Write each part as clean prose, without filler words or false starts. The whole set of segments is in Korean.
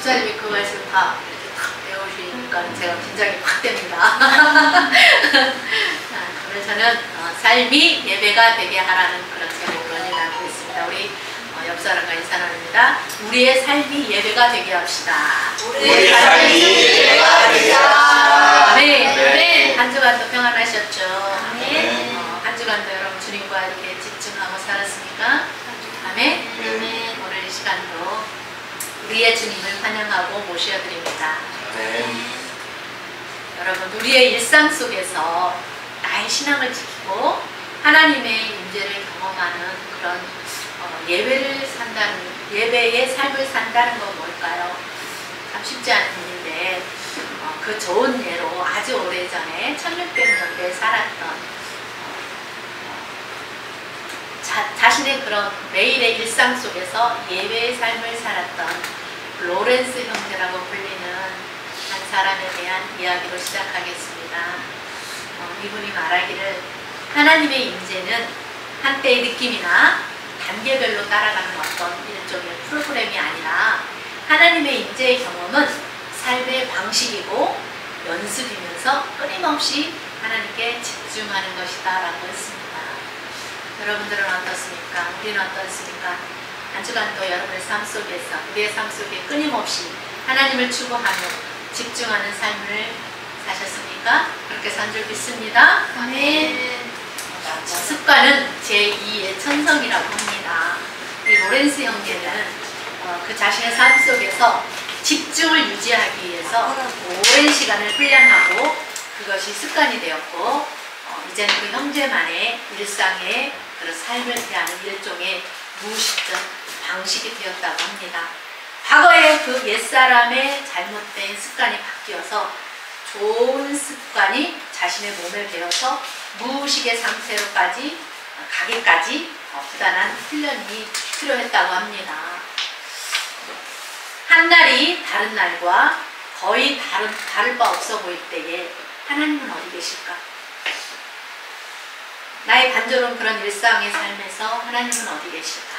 집사님이 그 말씀 다 이렇게 탁 배우시니까 제가 긴장이 확 됩니다. 오늘 저는 삶이 예배가 되게 하라는 그런 제목으로 연연하고 있습니다. 우리 옆사람과 인사나눕니다. 우리의 삶이 예배가 되게 합시다. 우리의 삶이 예배가 되게 합시다. 아멘. 한 주간도 평안하셨죠? 아멘. 한 주간도 여러분 주님과 이렇게 집중하고 살았습니까? 아멘. 아멘. 오늘 이 시간도 우리의 주님을 환영하고 모셔드립니다. 아멘. 여러분, 우리의 일상 속에서 나의 신앙을 지키고 하나님의 임재를 경험하는 그런 예배의 삶을 산다는 건 뭘까요? 참 쉽지 않은 일인데 그 좋은 예로 아주 오래전에 1600년대에 살았던 자신의 그런 매일의 일상 속에서 예배의 삶을 살았던 로렌스 형제라고 불리는 한 사람에 대한 이야기로 시작하겠습니다. 이분이 말하기를 하나님의 임재는 한때의 느낌이나 단계별로 따라가는 어떤 일종의 프로그램이 아니라 하나님의 임재의 경험은 삶의 방식이고 연습이면서 끊임없이 하나님께 집중하는 것이다 라고 했습니다. 여러분들은 어떻습니까? 우리는 어떻습니까? 한 주간도 여러분의 삶 속에서 우리의 삶 속에 끊임없이 하나님을 추구하며 집중하는 삶을 사셨습니까? 그렇게 산 줄 믿습니다. 아멘. 습관은 제2의 천성이라고 합니다. 이 로렌스 형제는 그 자신의 삶 속에서 집중을 유지하기 위해서 오랜 시간을 훈련하고 그것이 습관이 되었고 이제는 그 형제만의 일상의 그런 삶을 대하는 일종의 무의식적 방식이 되었다고 합니다. 과거에 그 옛사람의 잘못된 습관이 바뀌어서 좋은 습관이 자신의 몸에 배어서 무의식의 상태로까지 가기까지 부단한 훈련이 필요했다고 합니다. 한 날이 다른 날과 거의 다를 바 없어 보일 때에 하나님은 어디 계실까? 나의 단조로운 그런 일상의 삶에서 하나님은 어디 계실까?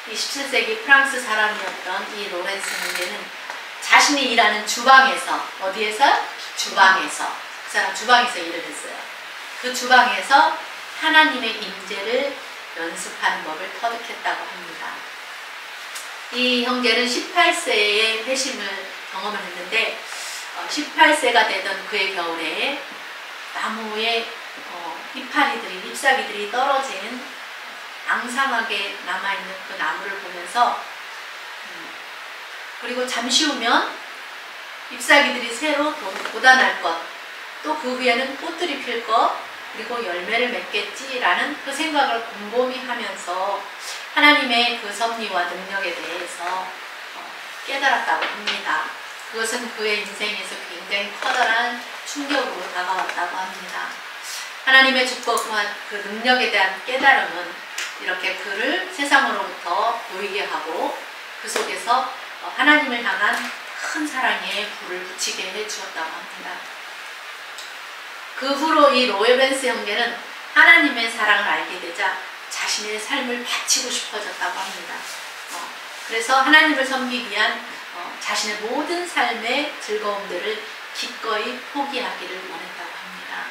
이 17세기 프랑스 사람이었던 이 로렌스 형제는 자신이 일하는 주방에서, 어디에서? 주방에서. 그 사람 주방에서 일을 했어요. 그 주방에서 하나님의 임재를 연습하는 법을 터득했다고 합니다. 이 형제는 18세에 회심을 경험을 했는데 18세가 되던 그의 겨울에 나무에 잎사귀들이 떨어진 앙상하게 남아있는 그 나무를 보면서 그리고 잠시 후면 잎사귀들이 새로 돋아날 것, 또 그 후에는 꽃들이 필 것, 그리고 열매를 맺겠지라는 그 생각을 곰곰이 하면서 하나님의 그 섭리와 능력에 대해서 깨달았다고 합니다. 그것은 그의 인생에서 굉장히 커다란 충격으로 다가왔다고 합니다. 하나님의 축복과 그 능력에 대한 깨달음은 이렇게 그를 세상으로부터 보이게 하고 그 속에서 하나님을 향한 큰 사랑의 불을 붙이게 해주었다고 합니다. 그 후로 이 로렌스 형제는 하나님의 사랑을 알게 되자 자신의 삶을 바치고 싶어졌다고 합니다. 그래서 하나님을 섬기기 위한 자신의 모든 삶의 즐거움들을 기꺼이 포기하기를 원했다고 합니다.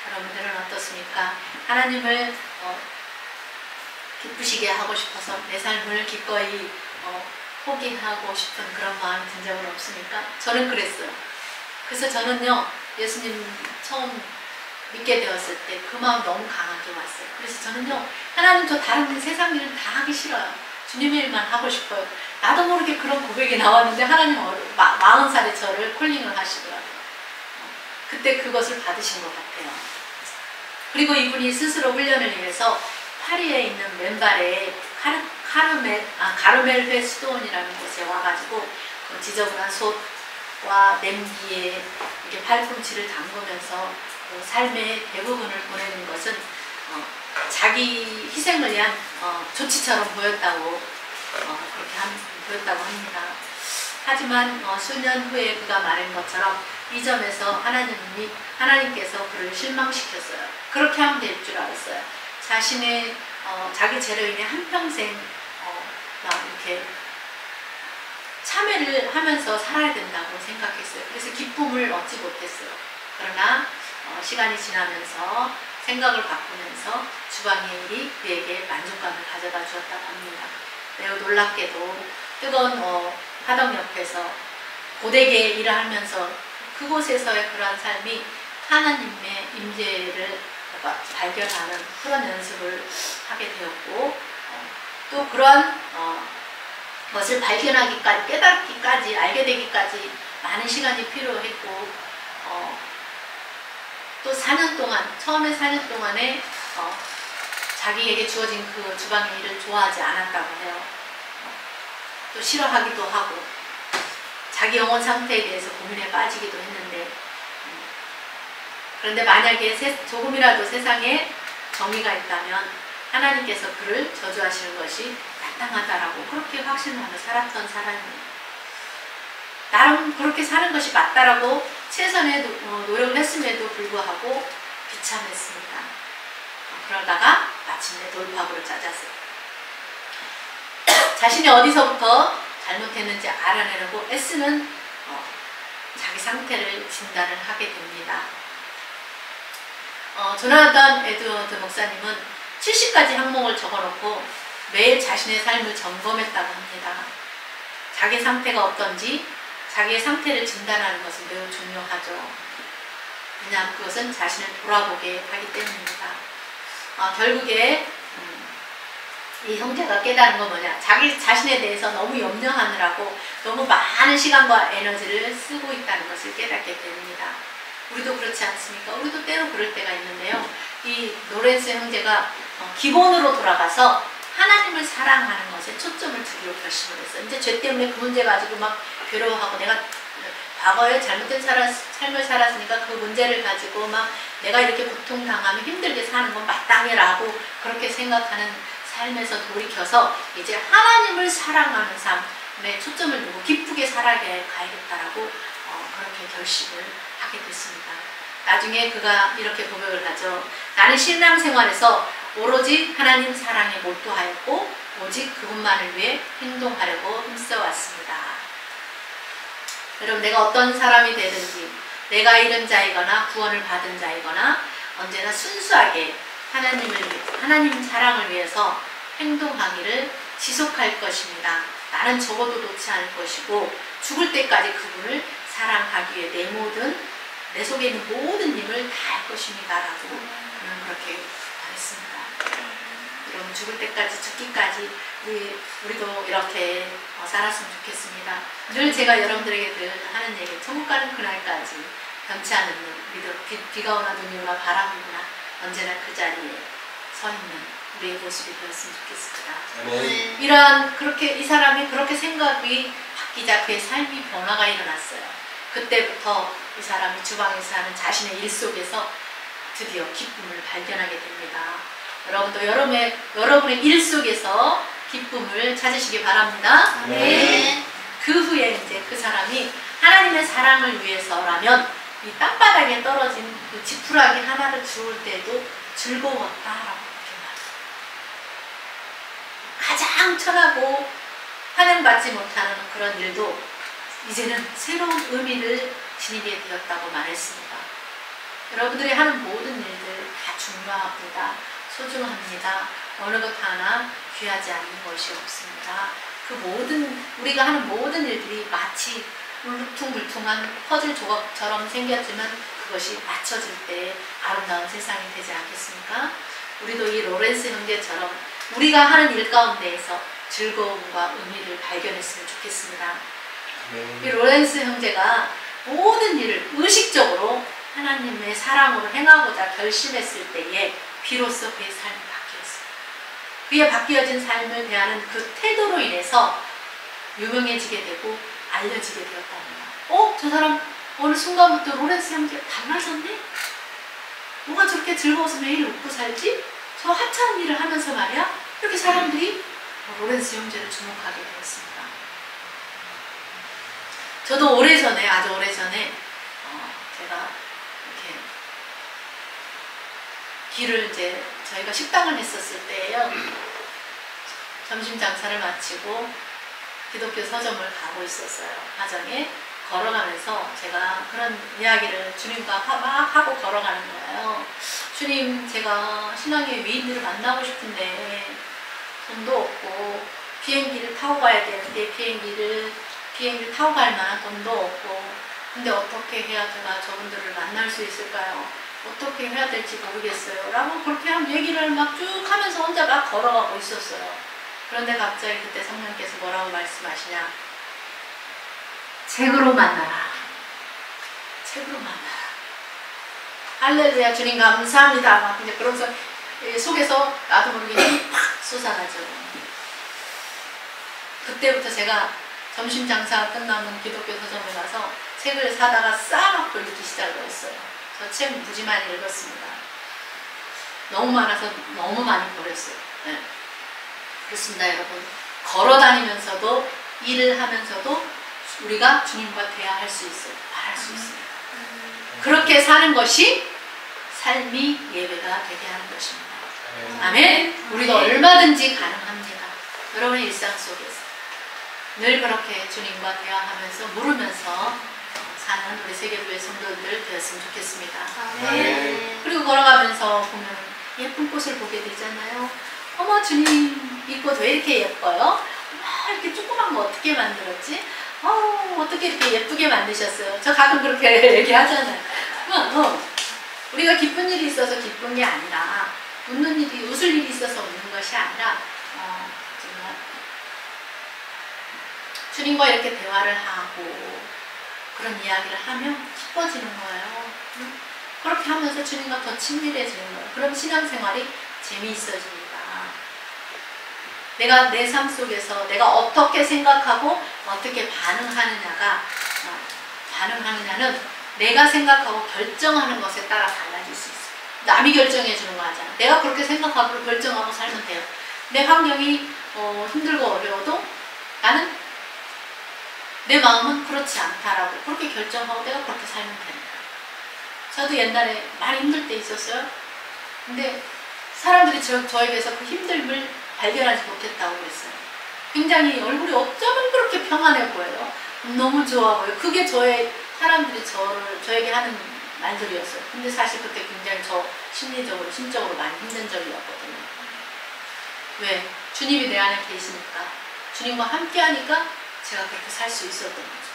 여러분들은 어떻습니까? 하나님을 기쁘시게 하고 싶어서 내 삶을 기꺼이 포기하고 싶은 그런 마음이 든 적은 없습니까? 저는 그랬어요. 그래서 저는요, 예수님 처음 믿게 되었을 때 그 마음 너무 강하게 왔어요. 그래서 저는요, 하나님 저 다른 세상 일은 다 하기 싫어요. 주님의 일만 하고 싶어요. 나도 모르게 그런 고백이 나왔는데 하나님 40살에 저를 콜링을 하시더라고요. 그때 그것을 받으신 것 같아요. 그리고 이분이 스스로 훈련을 위해서 파리에 있는 맨발에 가르멜 스톤이라는 곳에 와가지고 그 지저분한 솥과 냄비에 이렇게 팔꿈치를 담그면서 그 삶의 대부분을 보내는 것은 자기 희생을 위한 조치처럼 보였다고 보였다고 합니다. 하지만 수년 후에 그가 말한 것처럼 이 점에서 하나님께서 그를 실망시켰어요. 그렇게 하면 될 줄 알았어요. 자기 죄로 인해 한평생 막 이렇게 참회를 하면서 살아야 된다고 생각했어요. 그래서 기쁨을 얻지 못했어요. 그러나 시간이 지나면서 생각을 바꾸면서 주방의 일이 그에게 만족감을 가져다 주었다고 합니다. 매우 놀랍게도 뜨거운 화덕 옆에서 고되게 일을 하면서 그곳에서의 그러한 삶이 하나님의 임재를 발견하는 그런 연습을 하게 되었고, 또 그러한 것을 발견하기까지, 깨닫기까지, 알게 되기까지 많은 시간이 필요했고, 또 4년 동안, 처음에 4년 동안에 자기에게 주어진 그 주방의 일을 좋아하지 않았다고 해요. 또 싫어하기도 하고 자기 영혼 상태에 대해서 고민에 빠지기도 했는데, 그런데 만약에 조금이라도 세상에 정의가 있다면 하나님께서 그를 저주하시는 것이 마땅하다라고 그렇게 확신하며 살았던 사람이에요. 나름 그렇게 사는 것이 맞다라고 최선의 노력을 했음에도 불구하고 비참했습니다. 그러다가 마침내 돌파구를 찾았어요. 자신이 어디서부터 잘못했는지 알아내려고 애쓰는 자기 상태를 진단을 하게 됩니다. 조나단 에드워드 목사님은 70가지 항목을 적어놓고 매일 자신의 삶을 점검했다고 합니다. 자기 상태가 어떤지 자기의 상태를 진단하는 것은 매우 중요하죠. 왜냐하면 그것은 자신을 돌아보게 하기 때문입니다. 결국에 이 형제가 깨달은 건 뭐냐, 자기 자신에 대해서 너무 염려하느라고 너무 많은 시간과 에너지를 쓰고 있다는 것을 깨닫게 됩니다. 우리도 그렇지 않습니까? 우리도 때로 그럴 때가 있는데요. 이 로렌스 형제가 기본으로 돌아가서 하나님을 사랑하는 것에 초점을 두기로 결심을 했어요. 이제 죄 때문에 그 문제 가지고 막 괴로워하고, 내가 과거에 잘못된 삶을 살았으니까 그 문제를 가지고 막 내가 이렇게 고통당하며 힘들게 사는 건 마땅해라고 그렇게 생각하는 삶에서 돌이켜서 이제 하나님을 사랑하는 삶에 초점을 두고 기쁘게 살아가야겠다라고 그렇게 결심을 하게 됐습니다. 나중에 그가 이렇게 고백을 하죠. 나는 신앙생활에서 오로지 하나님 사랑에 몰두하였고 오직 그분만을 위해 행동하려고 힘써왔습니다. 여러분, 내가 어떤 사람이 되든지 내가 잃은 자이거나 구원을 받은 자이거나 언제나 순수하게 하나님 사랑을 위해서 행동하기를 지속할 것입니다. 나는 적어도 놓지 않을 것이고 죽을 때까지 그분을 사랑하기 위해 내 속에 있는 모든 힘을 다할 것입니다 라고 그는 그렇게 말했습니다. 여러분, 죽을 때까지, 죽기까지 우리도 이렇게 살았으면 좋겠습니다. 늘 제가 여러분들에게 늘 하는 얘기, 천국 가는 그날까지 변치 않는 우리도 비가 오나 눈이 오나 바람이 오나 언제나 그 자리에 서 있는 우리의 모습이 되었으면 좋겠습니다. 네. 이 사람이 그렇게 생각이 바뀌자 그의 삶이 변화가 일어났어요. 그때부터 이 사람이 주방에서 하는 자신의 일 속에서 드디어 기쁨을 발견하게 됩니다. 여러분도 여러분의 일 속에서 기쁨을 찾으시기 바랍니다. 네. 그 후에 이제 그 사람이 하나님의 사랑을 위해서라면 이 땅바닥에 떨어진 그 지푸라기 하나를 주울 때도 즐거웠다라고 이렇게 말해요. 가장 천하고 환영받지 못하는 그런 일도 이제는 새로운 의미를 지니게 되었다고 말했습니다. 여러분들이 하는 모든 일들 다 중요합니다. 소중합니다. 어느 것 하나 귀하지 않는 것이 없습니다. 우리가 하는 모든 일들이 마치 울퉁불퉁한 퍼즐 조각처럼 생겼지만 그것이 맞춰질 때 아름다운 세상이 되지 않겠습니까? 우리도 이 로렌스 형제처럼 우리가 하는 일 가운데에서 즐거움과 의미를 발견했으면 좋겠습니다. 이 로렌스 형제가 모든 일을 의식적으로 하나님의 사랑으로 행하고자 결심했을 때에 비로소 그의 삶이 바뀌었어요. 그의 바뀌어진 삶을 대하는 그 태도로 인해서 유명해지게 되고 알려지게 되었답니다. 저 사람 어느 순간부터 로렌스 형제가 달라졌네? 뭐가 저렇게 즐거워서 매일 웃고 살지? 저 하찮은 일을 하면서 말이야? 이렇게 사람들이 로렌스 형제를 주목하게 되었습니다. 저도 아주 오래전에 제가 이렇게 길을 이제 저희가 식당을 했었을 때예요. 점심 장사를 마치고 기독교 서점을 가고 있었어요. 가정에 걸어가면서 제가 그런 이야기를 주님과 막 하고 걸어가는 거예요. 주님, 제가 신앙의 위인들을 만나고 싶은데 돈도 없고 비행기를 타고 가야 되는데 비행기를 타고 갈 만한 돈도 없고, 근데 어떻게 해야 제가 저분들을 만날 수 있을까요? 어떻게 해야 될지 모르겠어요. 라고 그렇게 한 얘기를 막 쭉 하면서 혼자 막 걸어가고 있었어요. 그런데 갑자기 그때 성령께서 뭐라고 말씀하시냐? 책으로 만나라. 책으로 만나라. 할렐루야, 주님 감사합니다. 막 이제 그러면서 속에서 나도 모르게 힘이 팍 솟아나죠. 그때부터 제가 점심 장사가 끝나면 기독교 서점에 가서 책을 사다가 쌓아놓고 읽기 시작을 했어요. 저 책 무지 많이 읽었습니다. 너무 많아서 너무 많이 버렸어요. 네. 그렇습니다, 여러분. 걸어 다니면서도 일을 하면서도 우리가 주님과 대화할 수 있어요. 말할 수 있어요. 그렇게 사는 것이 삶이 예배가 되게 하는 것입니다. 아멘. 우리가 얼마든지 가능합니다. 여러분의 일상 속에서 늘 그렇게 주님과 대화하면서 물으면서 사는 우리 세계교회 성도들 되었으면 좋겠습니다. 아멘. 그리고 걸어가면서 보면 예쁜 꽃을 보게 되잖아요. 어머, 주님, 이 꽃 왜 이렇게 예뻐요? 이렇게 조그만 거 어떻게 만들었지? 어떻게 이렇게 예쁘게 만드셨어요? 저 가끔 그렇게 얘기하잖아요. 우리가 기쁜 일이 있어서 기쁜 게 아니라, 웃을 일이 있어서 웃는 것이 아니라, 정말 주님과 이렇게 대화를 하고 그런 이야기를 하면 기뻐지는 거예요. 그렇게 하면서 주님과 더 친밀해지는 거예요. 그럼 신앙생활이 재미있어집니다. 내가 내 삶 속에서 내가 어떻게 생각하고 어떻게 반응하느냐는 내가 생각하고 결정하는 것에 따라 달라질 수 있어요. 남이 결정해 주는 거 하잖아. 내가 그렇게 생각하고 결정하고 살면 돼요. 내 환경이 힘들고 어려워도 나는 내 마음은 그렇지 않다라고 그렇게 결정하고 내가 그렇게 살면 됩니다. 저도 옛날에 많이 힘들 때 있었어요. 근데 사람들이 저에게서 그 힘듦을 발견하지 못했다고 그랬어요. 굉장히 얼굴이 어쩌면 그렇게 평안해 보여요. 너무 좋아 보여요. 그게 사람들이 저에게 하는 말들이었어요. 근데 사실 그때 굉장히 심리적으로, 심적으로 많이 힘든 적이었거든요. 왜? 주님이 내 안에 계시니까, 주님과 함께 하니까 제가 그렇게 살 수 있었던 거죠.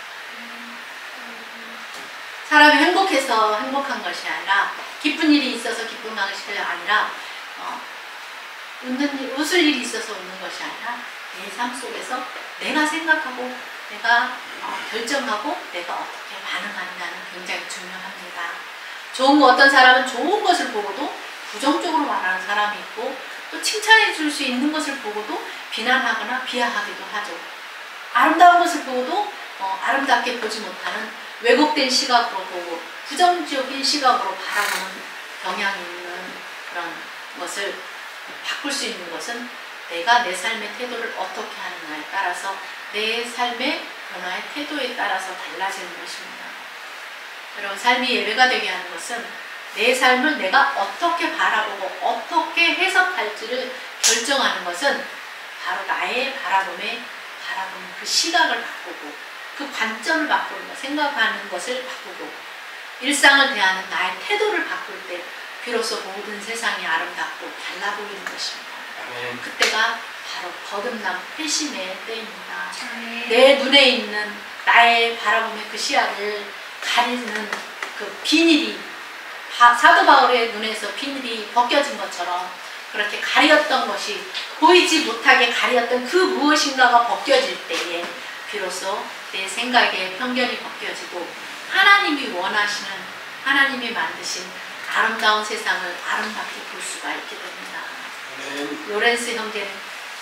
사람이 행복해서 행복한 것이 아니라, 기쁜 일이 있어서 기쁜 것이 아니라, 웃을 일이 있어서 웃는 것이 아니라 내 삶 속에서 내가 생각하고 내가 결정하고 내가 어떻게 반응하느냐는 굉장히 중요합니다. 어떤 사람은 좋은 것을 보고도 부정적으로 말하는 사람이 있고, 또 칭찬해 줄 수 있는 것을 보고도 비난하거나 비하하기도 하죠. 아름다운 것을 보고도 아름답게 보지 못하는 왜곡된 시각으로 보고 부정적인 시각으로 바라보는 경향이 있는 그런 것을 바꿀 수 있는 것은 내가 내 삶의 태도를 어떻게 하느냐에 따라서 내 삶의 변화의 태도에 따라서 달라지는 것입니다. 여러분, 삶이 예배가 되게 하는 것은 내 삶을 내가 어떻게 바라보고 어떻게 해석할지를 결정하는 것은 바로 나의 바라보는 그 시각을 바꾸고 그 관점을 바꾸는 것, 생각하는 것을 바꾸고 일상을 대하는 나의 태도를 바꿀 때 비로소 모든 세상이 아름답고 달라 보이는 것입니다. 그때가 바로 거듭남 회심의 때입니다. 내 눈에 있는 나의 바라봄의 그 시야를 가리는 그 비닐이 사도 바울의 눈에서 비닐이 벗겨진 것처럼 그렇게 가렸던 것이 보이지 못하게 가렸던 그 무엇인가가 벗겨질 때에 비로소 내 생각의 편견이 벗겨지고 하나님이 원하시는, 하나님이 만드신 아름다운 세상을 아름답게 볼 수가 있게 됩니다. 로렌스 형제는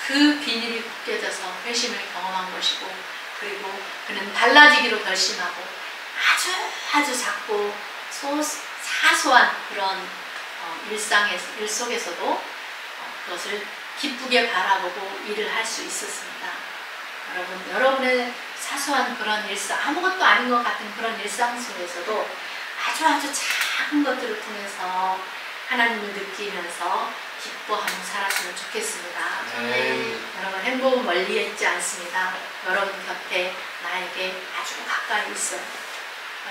그 비닐이 벗겨져서 회심을 경험한 것이고, 그리고 그는 달라지기로 결심하고 아주 작고 사소한 그런 일 속에서도 그것을 기쁘게 바라보고 일을 할 수 있었습니다. 여러분의 사소한 그런 일상, 아무것도 아닌 것 같은 그런 일상 속에서도 아주 작은 것들을 통해서 하나님을 느끼면서 기뻐하며 살았으면 좋겠습니다. 아멘. 여러분, 행복은 멀리 있지 않습니다. 여러분 곁에 나에게 아주 가까이 있어요.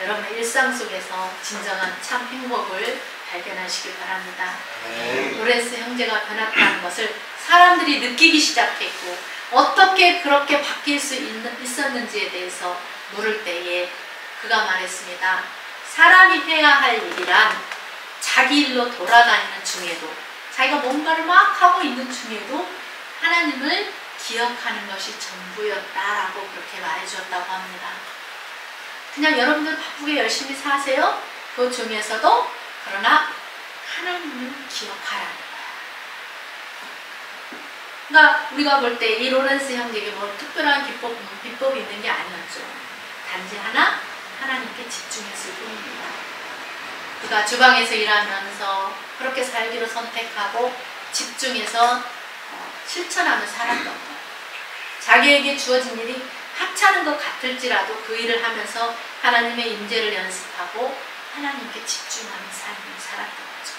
여러분의 일상 속에서 진정한 참 행복을 발견하시길 바랍니다. 아멘. 로렌스 형제가 변했다는 것을 사람들이 느끼기 시작했고 어떻게 그렇게 바뀔 수 있었는지에 대해서 물을 때에 그가 말했습니다. 사람이 해야 할 일이란 자기 일로 돌아다니는 중에도 자기가 뭔가를 막 하고 있는 중에도 하나님을 기억하는 것이 전부였다라고 그렇게 말해주었다고 합니다. 그냥 여러분들 바쁘게 열심히 사세요. 그 중에서도 그러나 하나님을 기억하라는 거야. 그러니까 우리가 볼 때 이 로렌스 형제에게 뭐 특별한 비법이 있는 게 아니었죠. 단지 하나 하나님께 집중했을 뿐입니다. 그가 주방에서 일하면서 그렇게 살기로 선택하고 집중해서 실천하며 살았던 것. 자기에게 주어진 일이 하찮은 것 같을지라도 그 일을 하면서 하나님의 임재를 연습하고 하나님께 집중하는 삶을 살았던 거죠.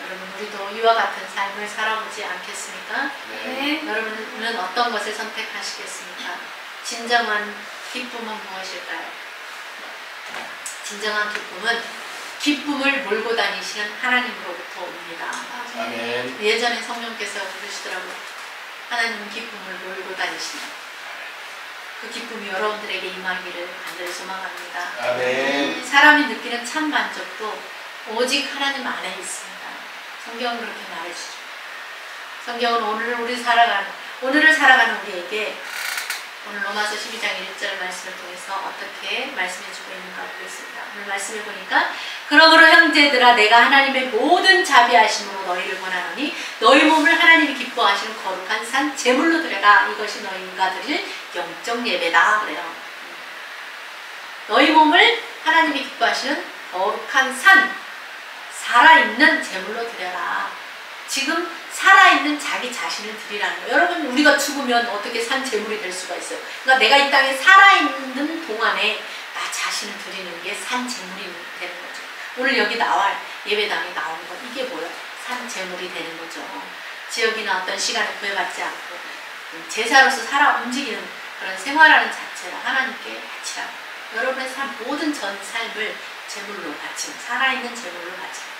여러분, 우리도 이와 같은 삶을 살아보지 않겠습니까? 네. 여러분은 어떤 것을 선택하시겠습니까? 진정한 기쁨은 무엇일까요? 진정한 기쁨은 기쁨을 몰고 다니시는 하나님으로부터 옵니다. 아멘. 예전에 성령께서 그러시더라고요. 하나님은 기쁨을 몰고 다니신다. 그 기쁨이 여러분들에게 임하기를 간절히 소망합니다. 아멘. 사람이 느끼는 참 만족도 오직 하나님 안에 있습니다. 성경은 그렇게 말해주죠. 성경은 오늘을 살아가는 우리에게 오늘 로마서 12장 1절 말씀을 통해서 어떻게 말씀해주고 있는가 보겠습니다. 오늘 말씀을 보니까 그러므로 형제들아 내가 하나님의 모든 자비하심으로 너희를 권하노니 너희 몸을 하나님이 기뻐하시는 거룩한 산 제물로 드려라. 이것이 너희가 드릴 영적 예배다. 그래요. 너희 몸을 하나님이 기뻐하시는 거룩한 산 살아있는 제물로 드려라. 지금 살아있는 자기 자신을 드리라는 거예요. 여러분, 우리가 죽으면 어떻게 산 제물이 될 수가 있어요? 그러니까 내가 이 땅에 살아있는 동안에 나 자신을 드리는 게 산 제물이 되는 거죠. 오늘 여기 예배당에 나오는 건 이게 뭐예요? 산 제물이 되는 거죠. 지역이나 어떤 시간에 구애받지 않고 제사로서 살아 움직이는 그런 생활하는 자체를 하나님께 바치라. 여러분의 모든 전 삶을 제물로 바치는, 살아있는 제물로 바치는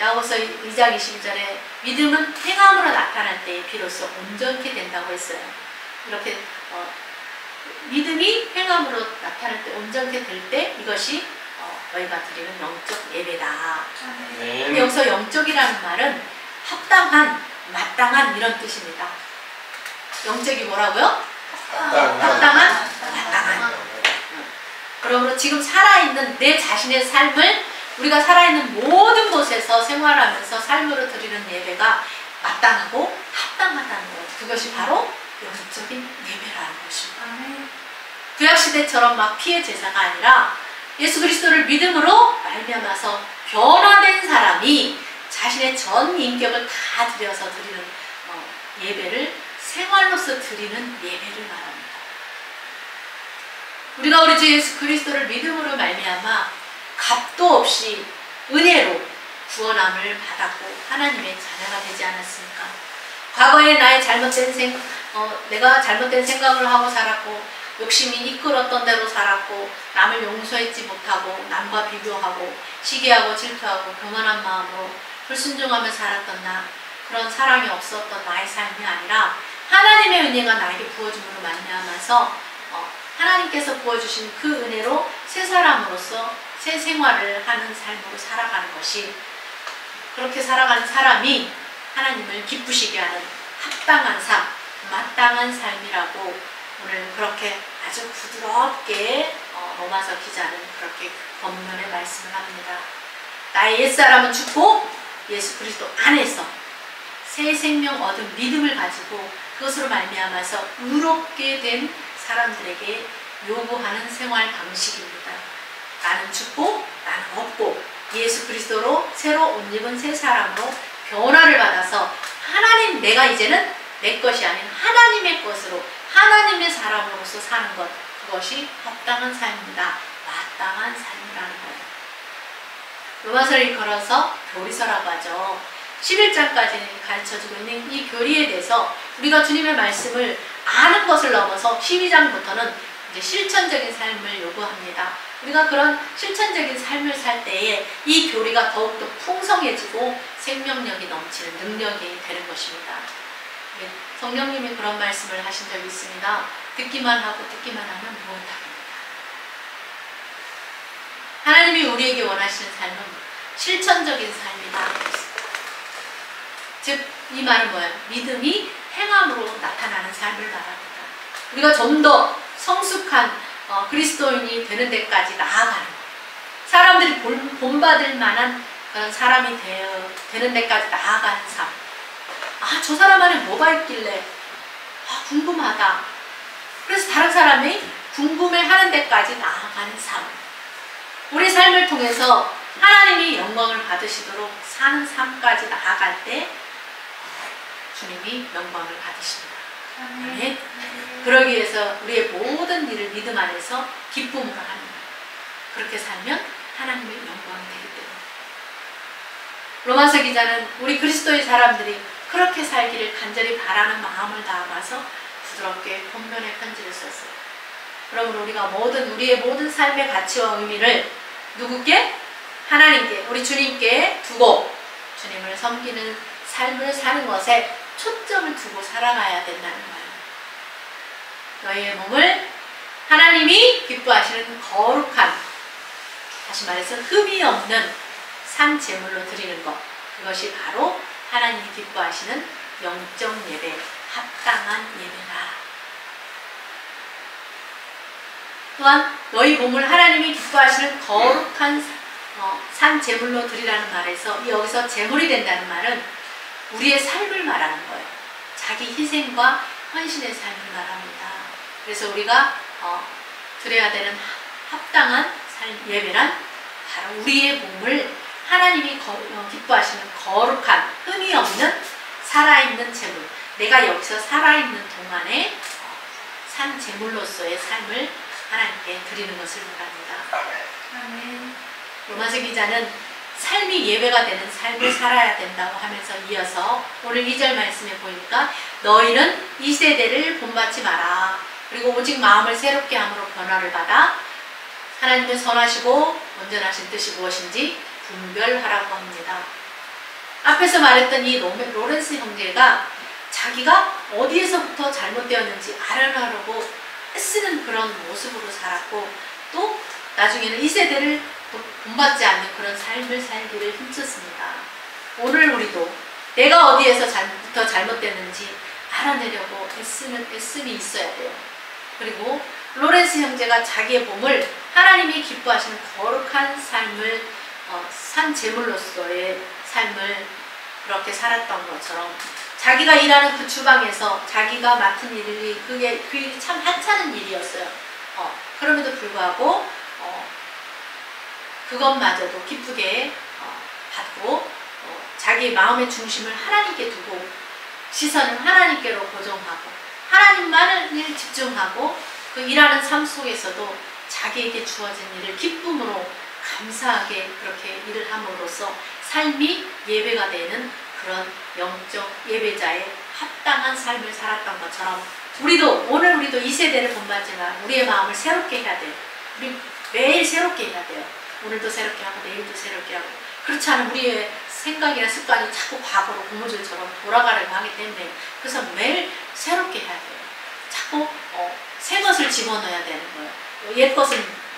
야고보서 2장 22절에 믿음은 행함으로 나타날 때에 비로소 온전케 된다고 했어요. 이렇게 믿음이 행함으로 나타날 때 온전케 될 때 이것이 너희가 드리는 영적 예배다. 네. 여기서 영적이라는 말은 합당한, 마땅한 이런 뜻입니다. 영적이 뭐라고요? 합당한, 마땅한. 그러므로 지금 살아있는 내 자신의 삶을 우리가 살아있는 모든 곳에서 생활하면서 삶으로 드리는 예배가 마땅하고 합당하다는 거예요. 그것이 바로 영적인 예배라는 것입니다. 구약시대처럼 막 피의 제사가 아니라 예수 그리스도를 믿음으로 말미암아서 변화된 사람이 자신의 전 인격을 다 들여서 드리는 예배를 생활로서 드리는 예배를 말합니다. 우리가 우리 주 예수 그리스도를 믿음으로 말미암아 값도 없이 은혜로 구원함을 받았고 하나님의 자녀가 되지 않았습니까? 과거에 나의 내가 잘못된 생각을 하고 살았고 욕심이 이끌었던 대로 살았고 남을 용서했지 못하고 남과 비교하고 시기하고 질투하고 교만한 마음으로 불순종하며 살았던 나, 그런 사랑이 없었던 나의 삶이 아니라 하나님의 은혜가 나에게 부어줌으로 말미암아서 하나님께서 부어주신 그 은혜로 새 사람으로서 새 생활을 하는 삶으로 살아가는 것이, 그렇게 살아가는 사람이 하나님을 기쁘시게 하는 합당한 삶, 마땅한 삶이라고 오늘 그렇게 아주 부드럽게 로마서 기자는 그렇게 본문에 말씀을 합니다. 나의 옛사람은 죽고 예수 그리스도 안에서 새 생명 얻은 믿음을 가지고 그것으로 말미암아서 의롭게 된 사람들에게 요구하는 생활 방식입니다. 나는 죽고 나는 없고 예수 그리스도로 새로 옷 입은 새 사람으로 변화를 받아서 하나님, 내가 이제는 내 것이 아닌 하나님의 것으로 하나님의 사람으로서 사는 것, 그것이 합당한 삶입니다. 마땅한 삶이라는 거예요. 로마서를 걸어서 교리서라고 하죠. 11장까지 가르쳐주고 있는 이 교리에 대해서 우리가 주님의 말씀을 아는 것을 넘어서 12장부터는 이제 실천적인 삶을 요구합니다. 우리가 그런 실천적인 삶을 살 때에 이 교리가 더욱더 풍성해지고 생명력이 넘치는 능력이 되는 것입니다. 성령님이 그런 말씀을 하신 적이 있습니다. 듣기만 하고 듣기만 하면 무엇하겠다. 하나님이 우리에게 원하시는 삶은 실천적인 삶이다. 즉, 이 말은 뭐예요? 믿음이 행함으로 나타나는 삶을 말합니다. 우리가 좀 더 성숙한 그리스도인이 되는 데까지 나아가는 거예요. 사람들이 본받을 만한 그런 사람이 되는 데까지 나아가는 삶. 아, 저 사람 안에 뭐가 있길래 궁금하다. 그래서 다른 사람이 궁금해하는 데까지 나아가는 삶. 우리 삶을 통해서 하나님이 영광을 받으시도록 사는 삶까지 나아갈 때 주님이 영광을 받으십니다. 아멘. 그러기 위해서 우리의 모든 일을 믿음 안에서 기쁨으로 하는 거예요. 그렇게 살면 하나님의 영광이 되기 때문에. 로마서 기자는 우리 그리스도의 사람들이 그렇게 살기를 간절히 바라는 마음을 담아서 부드럽게 본면의 편지를 썼어요. 그러므로 우리가 우리의 모든 삶의 가치와 의미를 누구께? 하나님께, 우리 주님께 두고 주님을 섬기는 삶을 사는 것에 초점을 두고 살아가야 된다는 거예요. 너희의 몸을 하나님이 기뻐하시는 거룩한, 다시 말해서 흠이 없는 산 제물로 드리는 것, 그것이 바로 하나님이 기뻐하시는 영적 예배, 합당한 예배다. 또한 너희 몸을 하나님이 기뻐하시는 거룩한 산 제물로 드리라는 말에서, 여기서 제물이 된다는 말은 우리의 삶을 말하는 거예요. 자기 희생과 헌신의 삶을 말합니다. 그래서 우리가 드려야 되는 합당한 예배란 바로 우리의 몸을 하나님이 기뻐하시는 거룩한, 흠이 없는 살아있는 제물, 내가 여기서 살아있는 동안에 산 제물로서의 삶을 하나님께 드리는 것을 말합니다. 아멘. 로마서 기자는 삶이 예배가 되는 삶을 살아야 된다고 하면서 이어서 오늘 2절 말씀에 보니까 너희는 이 세대를 본받지 마라. 그리고 오직 마음을 새롭게 함으로 변화를 받아 하나님의 선하시고 온전하신 뜻이 무엇인지 분별하라고 합니다. 앞에서 말했던 이 로렌스 형제가 자기가 어디에서부터 잘못되었는지 알아내려고 애쓰는 그런 모습으로 살았고, 또 나중에는 이 세대를 본받지 않는 그런 삶을 살기를 힘썼습니다. 오늘 우리도 내가 어디에서부터 잘못됐는지 알아내려고 애씀이 있어야 돼요. 그리고 로렌스 형제가 자기의 몸을 하나님이 기뻐하시는 거룩한 삶을 산 제물로서의 삶을 그렇게 살았던 것처럼, 자기가 일하는 그 주방에서 자기가 맡은 일이 그게 참 하찮은 일이었어요. 그럼에도 불구하고 그것마저도 기쁘게 받고 자기 마음의 중심을 하나님께 두고 시선을 하나님께로 고정하고 하나님만을 집중하고 그 일하는 삶 속에서도 자기에게 주어진 일을 기쁨으로 감사하게 그렇게 일을 함으로써 삶이 예배가 되는 그런 영적 예배자의 합당한 삶을 살았던 것처럼, 우리도 이 세대를 본받지만 우리의 마음을 새롭게 해야 돼요. 우리 매일 새롭게 해야 돼요. 오늘도 새롭게 하고 내일도 새롭게 하고. 그렇지 않으면 우리의 생각이나 습관이 자꾸 과거로 고무줄처럼 돌아가려고 하기 때문에, 그래서 매일 새롭게 해야 돼요. 자꾸 새 것을 집어넣어야 되는 거예요. 옛 것은,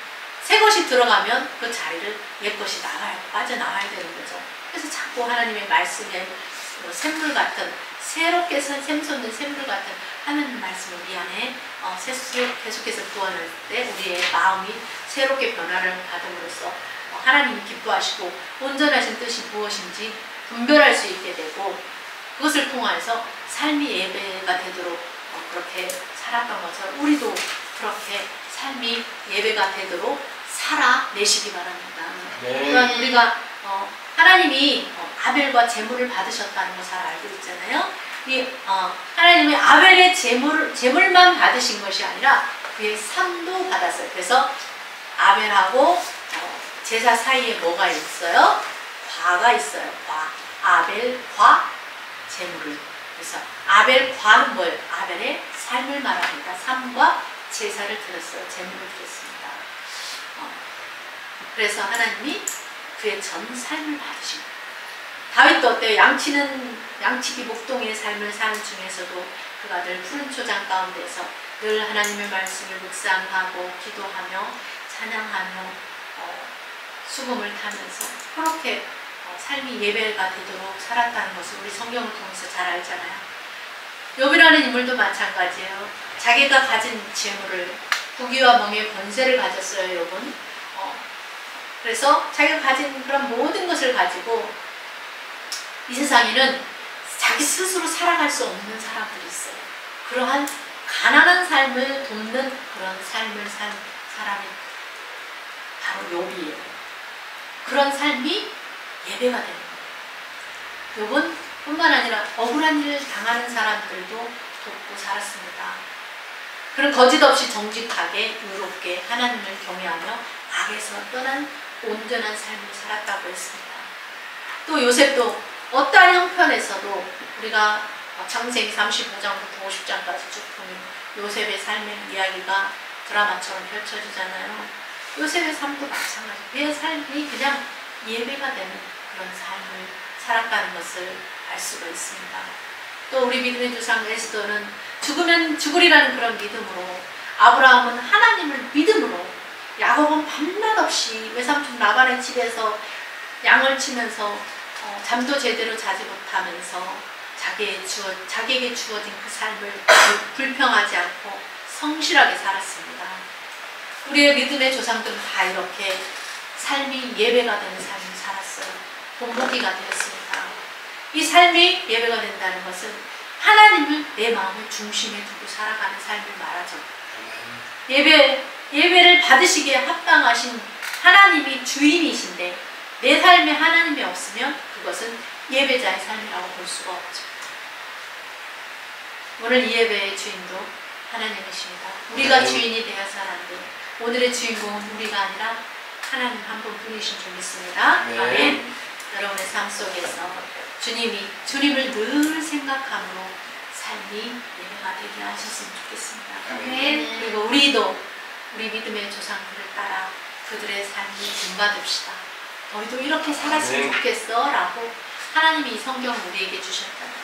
새 것이 들어가면 그 자리를 옛 것이 빠져나와야 되는 거죠. 그래서 자꾸 하나님의 말씀에 샘물 같은, 새롭게 샘솟는 샘물 같은 하나님 말씀을 우리 안에 계속해서 부어낼 때 우리의 마음이 새롭게 변화를 받음으로써 하나님이 기뻐하시고 온전하신 뜻이 무엇인지 분별할 수 있게 되고, 그것을 통해서 삶이 예배가 되도록 그렇게 살았던 것처럼 우리도 그렇게 삶이 예배가 되도록 살아내시기 바랍니다. 그러니까 우리가 하나님이 아벨과 제물을 받으셨다는 거 잘 알고 있잖아요. 하나님이 아벨의 제물만 받으신 것이 아니라 그의 삶도 받았어요. 그래서 아벨하고 제사 사이에 뭐가 있어요? 과가 있어요. 과. 아벨, 과, 제물을. 그래서 아벨, 과는 뭐예요? 아벨의 삶을 말합니다. 삶과 제사를 드렸어요. 제물을 드렸습니다. 그래서 하나님이 그의 전 삶을 받으신 거예요. 다윗도 어때요? 양치기 목동의 삶을 사는 중에서도 그가 늘 푸른 초장 가운데서 늘 하나님의 말씀을 묵상하고 기도하며 찬양하며 수금을 타면서 그렇게 삶이 예배가 되도록 살았다는 것을 우리 성경을 통해서 잘 알잖아요. 욥이라는 인물도 마찬가지예요. 자기가 가진 재물을 부귀와 명예 권세를 가졌어요. 욥은. 그래서 자기가 가진 그런 모든 것을 가지고 이 세상에는 자기 스스로 살아갈 수 없는 사람들이 있어요. 그러한 가난한 삶을 돕는 그런 삶을 산 사람이 바로 욥이에요. 그런 삶이 예배가 되는 거예요. 욥은 뿐만 아니라 억울한 일을 당하는 사람들도 돕고 살았습니다. 그런 거짓 없이 정직하게 의롭게 하나님을 경외하며 악에서 떠난 온전한 삶을 살았다고 했습니다. 또 요셉도 어떠한 형편에서도 우리가 창세기 35장부터 50장까지 쭉 보면 요셉의 삶의 이야기가 드라마처럼 펼쳐지잖아요. 요셉의 삶도 마찬가지예요. 그의 삶이 그냥 예배가 되는 그런 삶을 살았다는 것을 알 수가 있습니다. 또 우리 믿음의 조상 에스더는 죽으면 죽으리라는 그런 믿음으로, 아브라함은 하나님을 믿음으로, 야곱은 밤낮 없이 외삼촌 라반의 집에서 양을 치면서 잠도 제대로 자지 못하면서 자기에게 주어진 그 삶을 불평하지 않고 성실하게 살았습니다. 우리의 믿음의 조상들은 다 이렇게 삶이 예배가 되는 삶을 살았어요. 본보기가 되었습니다. 이 삶이 예배가 된다는 것은 하나님을 내 마음의 중심에 두고 살아가는 삶을 말하죠. 예배를 받으시기에 합당하신 하나님이 주인이신데 내 삶에 하나님이 없으면 그것은 예배자의 삶이라고 볼 수가 없죠. 오늘 이 예배의 주인도 하나님이십니다. 우리가 주인이 되어서는 안 돼요. 오늘의 주인공은 우리가 아니라 하나님 한 분뿐이신 줄 믿습니다. 아멘. 여러분의 삶 속에서 주님을 늘 생각함으로 삶이 예배가 되게 하셨으면 좋겠습니다. 아멘. 그리고 우리도 우리 믿음의 조상들을 따라 그들의 삶이 본받읍시다. 너희도 이렇게 살았으면 좋겠어 라고 하나님이 이 성경을 우리에게 주셨잖아요.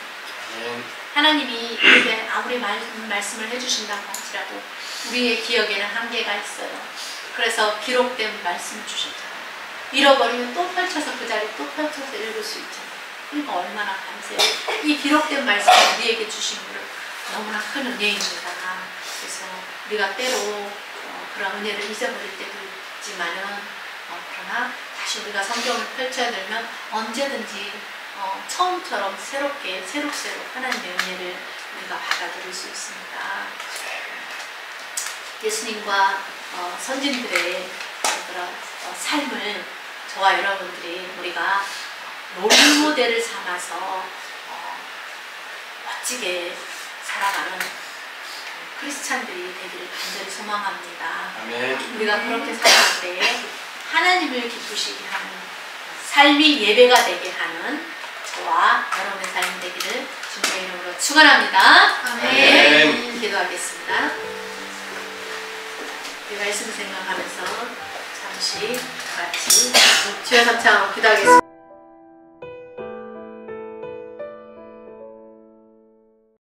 하나님이 예배 아무리 말씀을 해주신다고 할지라도 우리의 기억에는 한계가 있어요. 그래서 기록된 말씀을 주셨잖아요. 잃어버리면 또 펼쳐서 그 자리 또 펼쳐서 읽을 수 있잖아요. 그러니까 얼마나 감사해요. 이 기록된 말씀을 우리에게 주신 것 너무나 큰 은혜입니다. 그래서 우리가 때로 그런 은혜를 잊어버릴 때도 있지만은 그러나 다시 우리가 성경을 펼쳐야 되면 언제든지 처음처럼 새록새록 하나님의 은혜를 우리가 받아들일 수 있습니다. 예수님과 선진들의 그런 삶을 저와 여러분들이 우리가 롤모델을 삼아서 멋지게 살아가는 크리스찬들이 되기를 간절히 소망합니다. 아멘. 우리가 그렇게 살아갈 때에 하나님을 기쁘시게 하는 삶이 예배가 되게 하는 저와 여러분의 삶이 되기를 주님의 이름으로 축원합니다. 아멘. 기도하겠습니다. 이 말씀 생각하면서 잠시 같이 주여 삼창하고 기도하겠습니다.